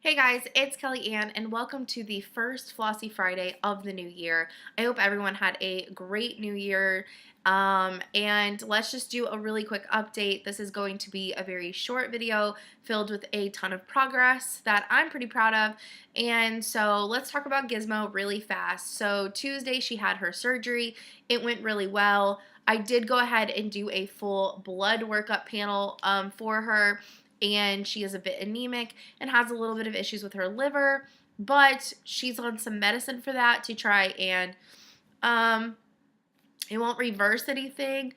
Hey guys, it's Kelli Anne and welcome to the first Flossy Friday of the new year. I hope everyone had a great new year and let's just do a really quick update. This is going to be a very short video filled with a ton of progress that I'm pretty proud of, and so let's talk about Gizmo really fast. So Tuesday she had her surgery. It went really well. I did go ahead and do a full blood workup panel for her, and she is a bit anemic and has a little bit of issues with her liver, but she's on some medicine for that to try and it won't reverse anything.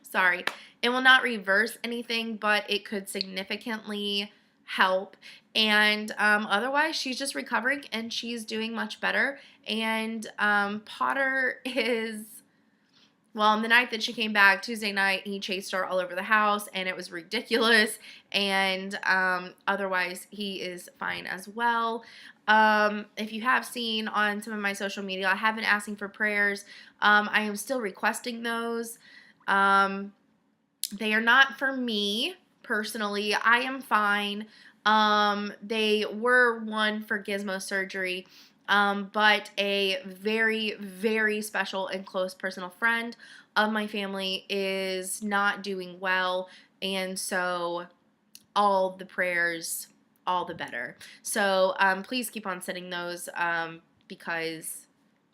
Sorry. It will not reverse anything, but it could significantly help. And otherwise, she's just recovering and she's doing much better. And Potter is, well, on the night that she came back, Tuesday night, he chased her all over the house, and it was ridiculous. And otherwise, he is fine as well. If you have seen on some of my social media, I have been asking for prayers. I am still requesting those. They are not for me personally. I am fine. They were one for Gizmo surgery. But a very, very special and close personal friend of my family is not doing well, and so all the prayers, all the better. So please keep on sending those because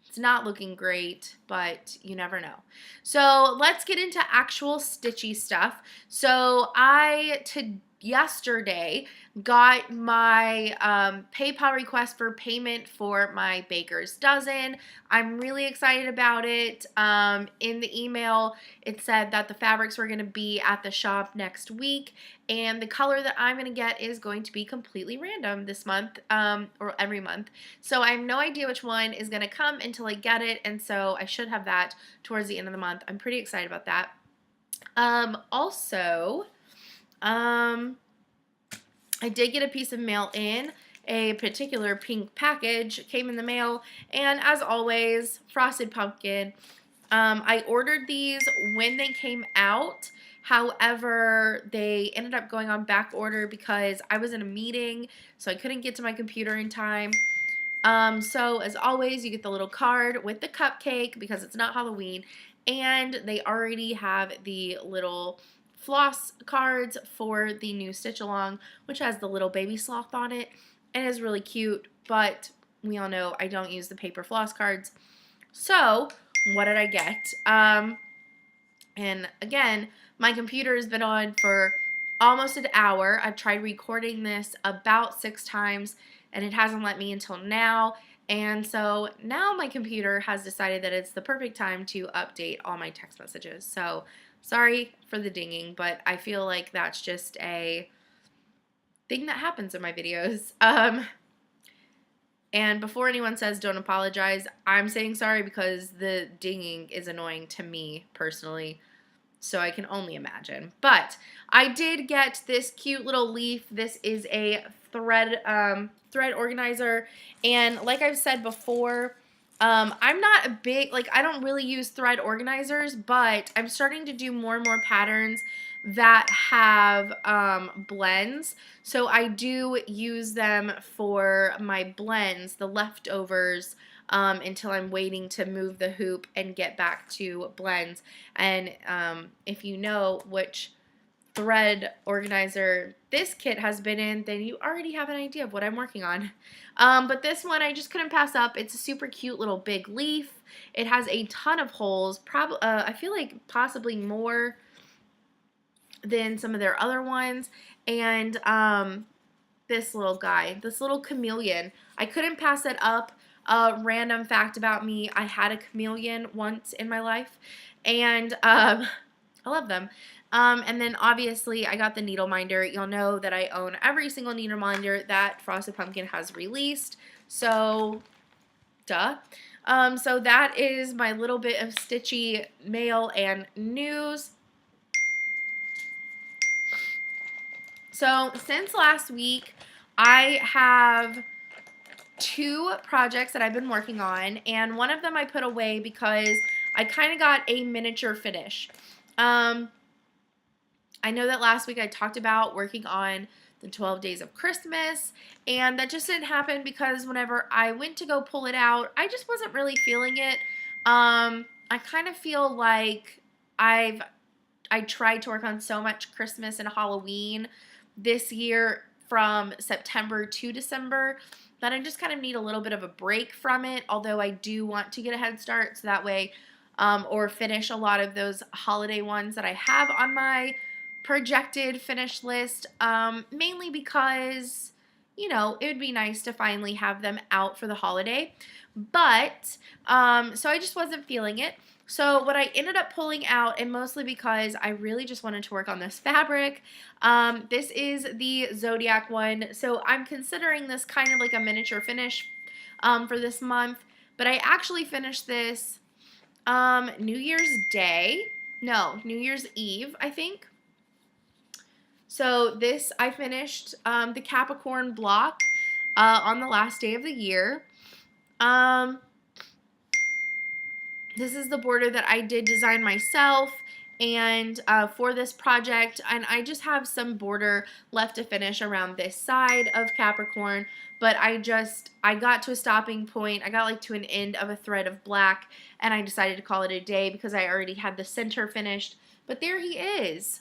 it's not looking great, but you never know. So let's get into actual stitchy stuff. So yesterday got my PayPal request for payment for my baker's dozen. I'm really excited about it. In the email, it said that the fabrics were going to be at the shop next week, and the color that I'm going to get is going to be completely random this month, or every month. So I have no idea which one is going to come until I get it, and so I should have that towards the end of the month. I'm pretty excited about that. I did get a piece of mail in. A particular pink package came in the mail, and as always, frosted pumpkin. I ordered these when they came out. However, they ended up going on back order because I was in a meeting, so I couldn't get to my computer in time. So as always, you get the little card with the cupcake because it's not Halloween, and they already have the little floss cards for the new Stitch Along, which has the little baby sloth on it and is really cute, but we all know I don't use the paper floss cards. So what did I get? And again, my computer has been on for almost an hour. I've tried recording this about 6 times and it hasn't let me until now. And so now my computer has decided that it's the perfect time to update all my text messages. So sorry for the dinging, but I feel like that's just a thing that happens in my videos. And before anyone says don't apologize, I'm saying sorry because the dinging is annoying to me personally, so I can only imagine. But I did get this cute little leaf. This is a thread organizer, and like I've said before, I'm not a big, I don't really use thread organizers, but I'm starting to do more and more patterns that have blends. So I do use them for my blends, the leftovers, until I'm waiting to move the hoop and get back to blends. And if you know which thread organizer this kit has been in, then you already have an idea of what I'm working on. But this one I just couldn't pass up. It's a super cute little big leaf. It has a ton of holes, I feel like possibly more than some of their other ones. And this little guy, this little chameleon, I couldn't pass it up. Random fact about me, I had a chameleon once in my life, and I love them. And then obviously I got the needle minder. You'll know that I own every single needle minder that Frosted Pumpkin has released, so duh. So that is my little bit of stitchy mail and news. So since last week, I have 2 projects that I've been working on, and one of them I put away because I kind of got a miniature finish. I know that last week I talked about working on the 12 Days of Christmas, and that just didn't happen because whenever I went to go pull it out, I just wasn't really feeling it. I kind of feel like I tried to work on so much Christmas and Halloween this year from September to December that I just kind of need a little bit of a break from it, although I do want to get a head start so that way, or finish a lot of those holiday ones that I have on my projected finish list, mainly because, you know, it would be nice to finally have them out for the holiday, but, so I just wasn't feeling it. So what I ended up pulling out, and mostly because I really just wanted to work on this fabric, this is the Zodiac one. So I'm considering this kind of like a miniature finish for this month. But I actually finished this New Year's Eve, I think. So this, I finished the Capricorn block on the last day of the year. This is the border that I did design myself and for this project, and I just have some border left to finish around this side of Capricorn, but I got to a stopping point. I got like to an end of a thread of black, and I decided to call it a day because I already had the center finished, but there he is.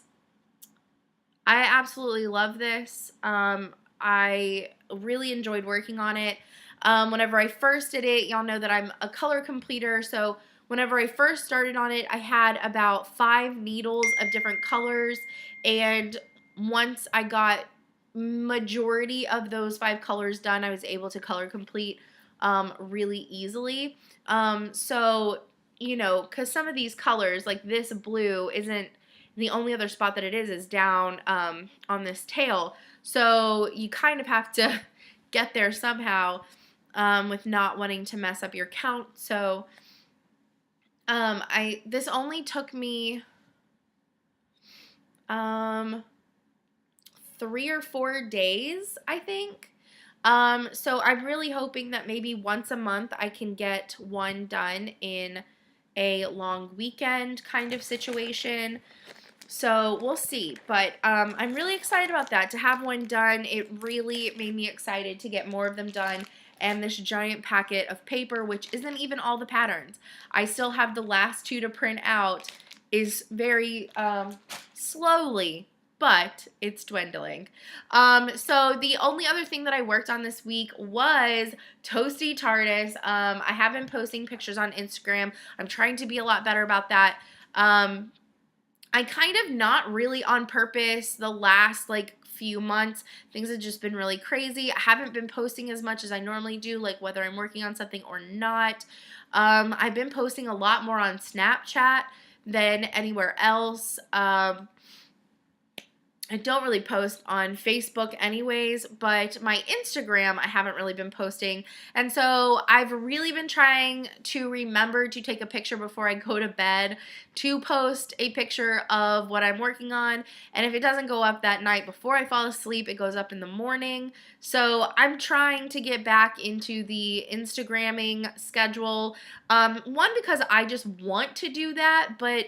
I absolutely love this. I really enjoyed working on it. Whenever I first did it, y'all know that I'm a color completer, so whenever I first started on it, I had about 5 needles of different colors, and once I got majority of those 5 colors done, I was able to color complete really easily. So, you know, because some of these colors, like this blue, isn't the only other spot that it is down on this tail. So you kind of have to get there somehow with not wanting to mess up your count. So this only took me 3 or 4 days, I think. So I'm really hoping that maybe once a month I can get one done in a long weekend kind of situation. So we'll see, but I'm really excited about that, to have one done. It really made me excited to get more of them done. And this giant packet of paper, which isn't even all the patterns. I still have the last 2 to print out, is very slowly, but it's dwindling. So the only other thing that I worked on this week was Toasty Tardis. I have been posting pictures on Instagram. I'm trying to be a lot better about that. I kind of, not really on purpose, the last like few months, things have just been really crazy. I haven't been posting as much as I normally do, like whether I'm working on something or not. I've been posting a lot more on Snapchat than anywhere else. I don't really post on Facebook anyways, but my Instagram I haven't really been posting. And so I've really been trying to remember to take a picture before I go to bed, to post a picture of what I'm working on. And if it doesn't go up that night before I fall asleep, it goes up in the morning. So I'm trying to get back into the Instagramming schedule. One, because I just want to do that, but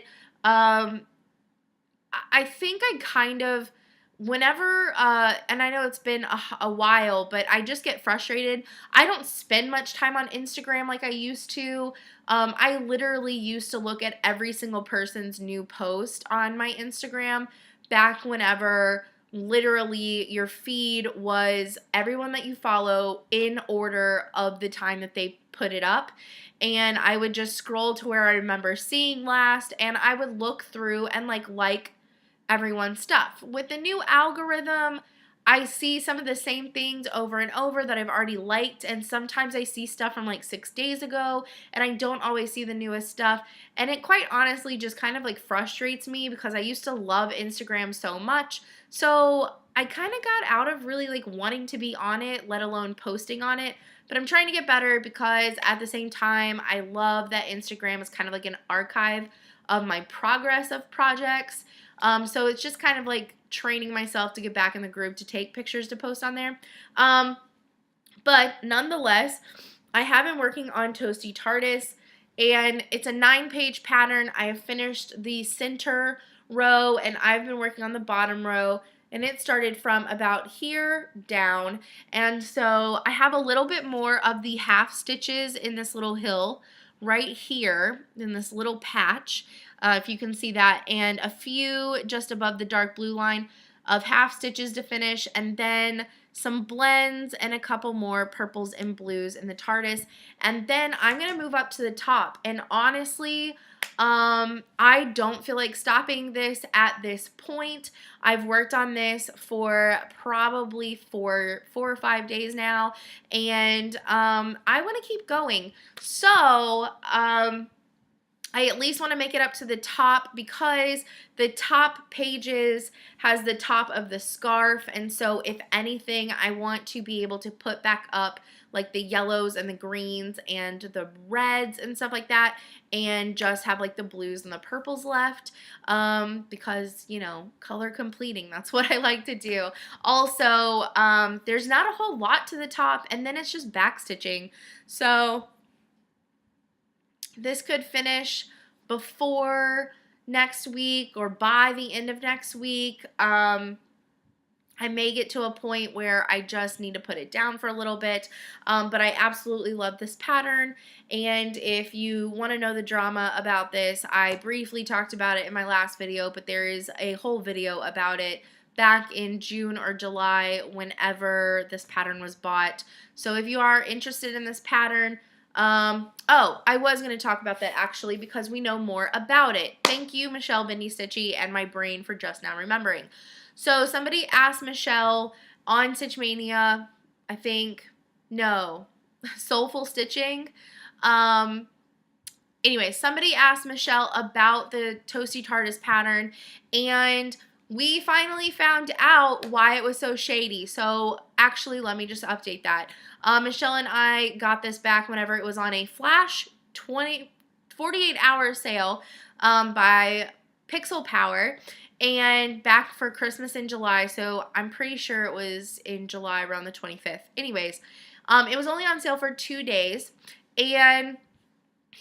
I think I kind of, whenever, and I know it's been a while, but I just get frustrated. I don't spend much time on Instagram like I used to. I literally used to look at every single person's new post on my Instagram back whenever literally your feed was everyone that you follow in order of the time that they put it up. And I would just scroll to where I remember seeing last, and I would look through and like everyone's stuff. With the new algorithm, I see some of the same things over and over that I've already liked, and sometimes I see stuff from like 6 days ago, and I don't always see the newest stuff, and it quite honestly just kind of like frustrates me because I used to love Instagram so much. So I kind of got out of really like wanting to be on it, let alone posting on it. But I'm trying to get better because at the same time, I love that Instagram is kind of like an archive of my progress of projects. So it's just kind of like training myself to get back in the groove to take pictures to post on there. But nonetheless, I have been working on Toasty Tardis, and it's a 9-page pattern. I have finished the center row, and I've been working on the bottom row. and it started from about here down. And so I have a little bit more of the half stitches in this little hill right here in this little patch, if you can see that, and a few just above the dark blue line of half stitches to finish, and then some blends and a couple more purples and blues in the TARDIS. And then I'm going to move up to the top, and honestly, I don't feel like stopping this at this point. I've worked on this for probably four or 5 days now, and I want to keep going. So I at least want to make it up to the top, because the top pages has the top of the scarf, and so if anything, I want to be able to put back up like the yellows and the greens and the reds and stuff like that, and just have like the blues and the purples left, because, you know, color completing, that's what I like to do. Also, there's not a whole lot to the top, and then it's just back stitching. So this could finish before next week or by the end of next week. I may get to a point where I just need to put it down for a little bit, but I absolutely love this pattern. And if you want to know the drama about this, I briefly talked about it in my last video, but there is a whole video about it back in June or July, whenever this pattern was bought. So if you are interested in this pattern, oh, I was going to talk about that actually, because we know more about it. Thank you, Michelle, Bendy Stitchy, and my brain for just now remembering. So somebody asked Michelle on Stitchmania, I think, no, Soulful Stitching. Anyway, somebody asked Michelle about the Toasty Tardis pattern, and we finally found out why it was so shady. So actually, let me just update that. Michelle and I got this back whenever it was on a flash 48-hour sale by Pixel Power, and back for Christmas in July. So I'm pretty sure it was in July around the 25th. Anyways, it was only on sale for 2 days, and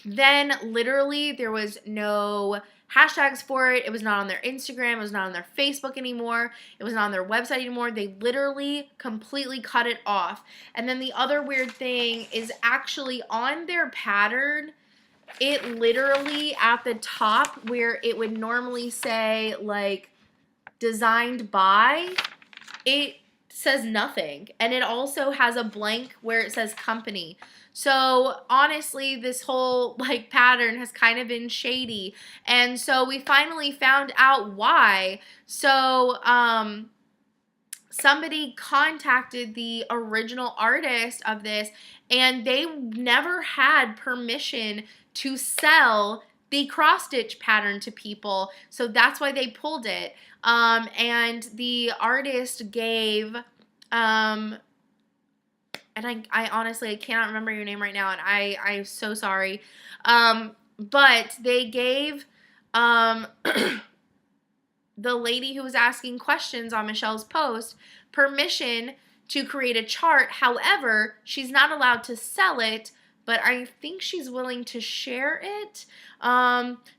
then literally there was no hashtags for it. It was not on their Instagram. It was not on their Facebook anymore. It was not on their website anymore. They literally completely cut it off. And then the other weird thing is actually on their pattern, it literally at the top where it would normally say like designed by, it says nothing. And it also has a blank where it says company. So honestly, this whole like pattern has kind of been shady. And so we finally found out why. So somebody contacted the original artist of this, and they never had permission to sell the cross stitch pattern to people. So that's why they pulled it. And the artist gave and I honestly, I cannot remember your name right now, and I'm so sorry. But they gave the lady who was asking questions on Michelle's post permission to create a chart. However, she's not allowed to sell it, but I think she's willing to share it.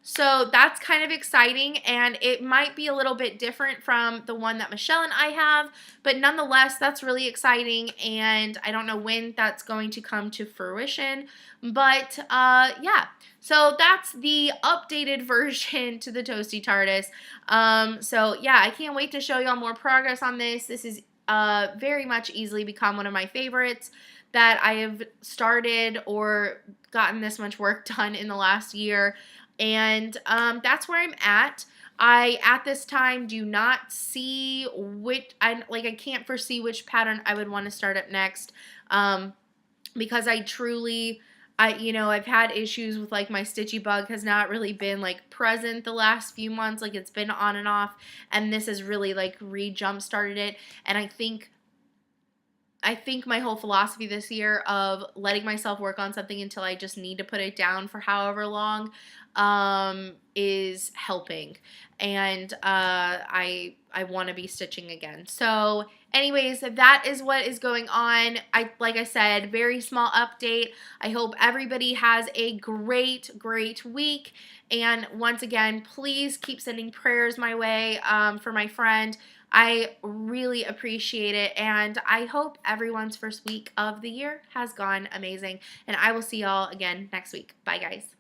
So that's kind of exciting, and it might be a little bit different from the one that Michelle and I have, but nonetheless, that's really exciting, and I don't know when that's going to come to fruition, but yeah. So that's the updated version to the Toasty Tardis. So yeah, I can't wait to show y'all more progress on this. This is very much easily become one of my favorites that I have started or gotten this much work done in the last year, and that's where I'm at. I, at this time, do not see which, I can't foresee which pattern I would want to start up next, because I truly, I've had issues with, like, my stitchy bug has not really been, like, present the last few months, like, it's been on and off, and this has really, like, re-jump started it, and I think my whole philosophy this year of letting myself work on something until I just need to put it down for however long is helping, and I want to be stitching again. So anyways, that is what is going on. Like I said, very small update. I hope everybody has a great week, and once again, please keep sending prayers my way for my friend. I really appreciate it, and I hope everyone's first week of the year has gone amazing, and I will see y'all again next week. Bye, guys.